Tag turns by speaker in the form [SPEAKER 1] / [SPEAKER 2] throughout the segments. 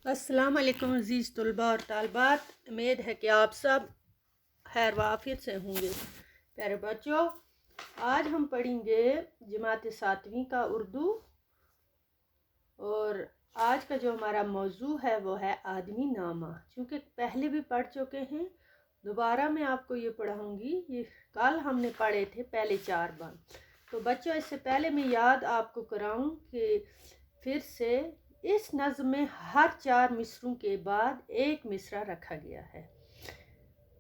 [SPEAKER 1] अस्सलाम वालेकुम अज़ीज़ तलबा और तालबात, उम्मीद है कि आप सब खैर वाफियत से होंगे। प्यारे बच्चों, आज हम पढ़ेंगे जमात सातवीं का उर्दू और आज का जो हमारा मौजू है वो है आदमी नामा। चूँकि पहले भी पढ़ चुके हैं, दोबारा मैं आपको ये पढ़ाऊँगी। ये कल हमने पढ़े थे पहले 4 बंद। तो बच्चों, इससे पहले मैं याद आपको कराऊँ कि फिर से इस नज़्म में हर 4 मिसरों के बाद एक मिसरा रखा गया है।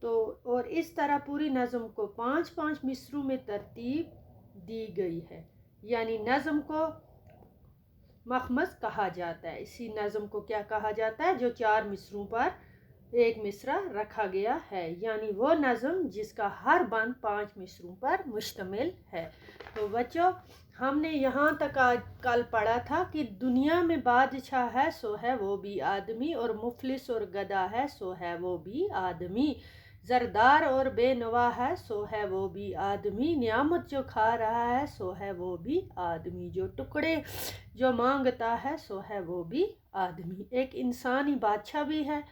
[SPEAKER 1] तो और इस तरह पूरी नज़्म को 5-5 मिसरों में तरतीब दी गई है, यानी नज़्म को मखमस कहा जाता है। इसी नज़्म को क्या कहा जाता है? जो 4 मिसरों पर एक मिसरा रखा गया है, यानी वो नज़्म जिसका हर बंद 5 मिसरों पर मुश्तमिल है। तो बच्चों, हमने यहाँ तक आज कल पढ़ा था कि दुनिया में बादशाह है सो है वो भी आदमी, और मुफलिस और गदा है सो है वो भी आदमी, जरदार और बेनवा है सो है वो भी आदमी, नियामत जो खा रहा है सो है वो भी आदमी, जो टुकड़े जो मांगता है सो है वो भी आदमी। एक इंसानी बादशाह भी है,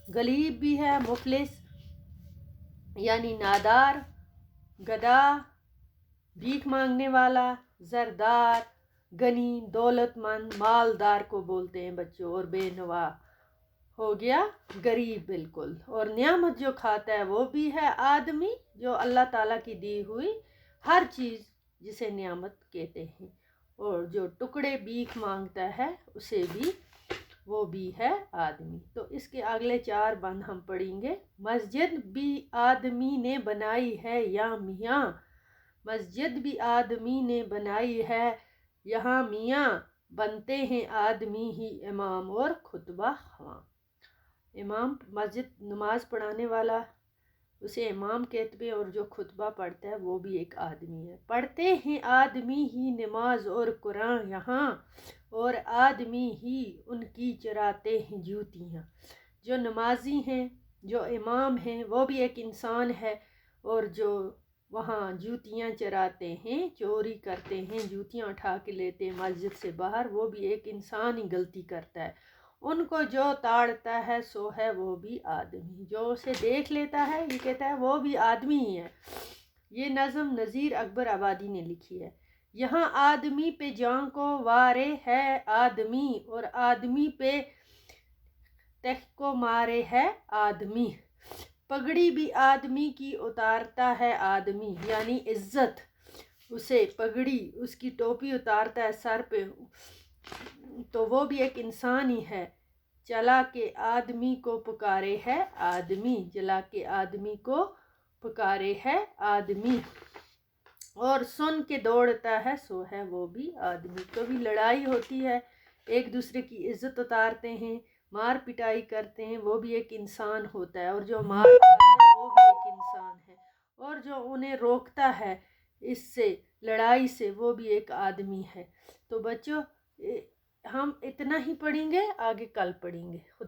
[SPEAKER 1] गलीब भी है, मुफलिस यानी नादार, गदा भीख मांगने वाला, जरदार गनी दौलतमंद मालदार को बोलते हैं बच्चों, और बेनवा हो गया गरीब बिल्कुल। और नियामत जो खाता है वो भी है आदमी, जो अल्लाह ताला की दी हुई हर चीज़ जिसे नियामत कहते हैं। और जो टुकड़े भीख मांगता है उसे भी वो भी है आदमी। तो इसके अगले 4 बंद हम पढ़ेंगे। मस्जिद भी आदमी ने बनाई है या मियाँ, मस्जिद भी आदमी ने बनाई है यहाँ मियाँ, बनते हैं आदमी ही इमाम और खुतबा ख्वां। इमाम मस्जिद नमाज पढ़ाने वाला उसे इमाम कहते हैं, और जो खुतबा पढ़ता है वो भी एक आदमी है। पढ़ते हैं आदमी ही नमाज और कुरान यहाँ, और आदमी ही उनकी चराते हैं जूतियाँ। जो नमाजी हैं, जो इमाम हैं, वो भी एक इंसान है, और जो वहाँ जूतियाँ चराते हैं, चोरी करते हैं, जूतियाँ उठा के लेते हैं मस्जिद से बाहर, वो भी एक इंसान ही गलती करता है। उनको जो ताड़ता है सो है वो भी आदमी, जो उसे देख लेता है ये कहता है वो भी आदमी ही है। ये नज़म नज़ीर अकबर आबादी ने लिखी है। यहाँ आदमी पे जान को वारे है आदमी, और आदमी पे तख को मारे है आदमी, पगड़ी भी आदमी की उतारता है आदमी, यानी इज्जत उसे पगड़ी उसकी टोपी उतारता है सर पे, तो वो भी एक इंसान ही है। चला के आदमी को पुकारे है आदमी, जला के आदमी को पुकारे है आदमी, और सुन के दौड़ता है सो है वो भी आदमी। कभी लड़ाई होती है, एक दूसरे की इज्जत उतारते हैं, मार पिटाई करते हैं, वो भी एक इंसान होता है। और जो मार खाता है वो भी एक इंसान है, और जो उन्हें रोकता है इससे लड़ाई से वो भी एक आदमी है। तो बच्चों, हम इतना ही पढ़ेंगे, आगे कल पढ़ेंगे। खुदा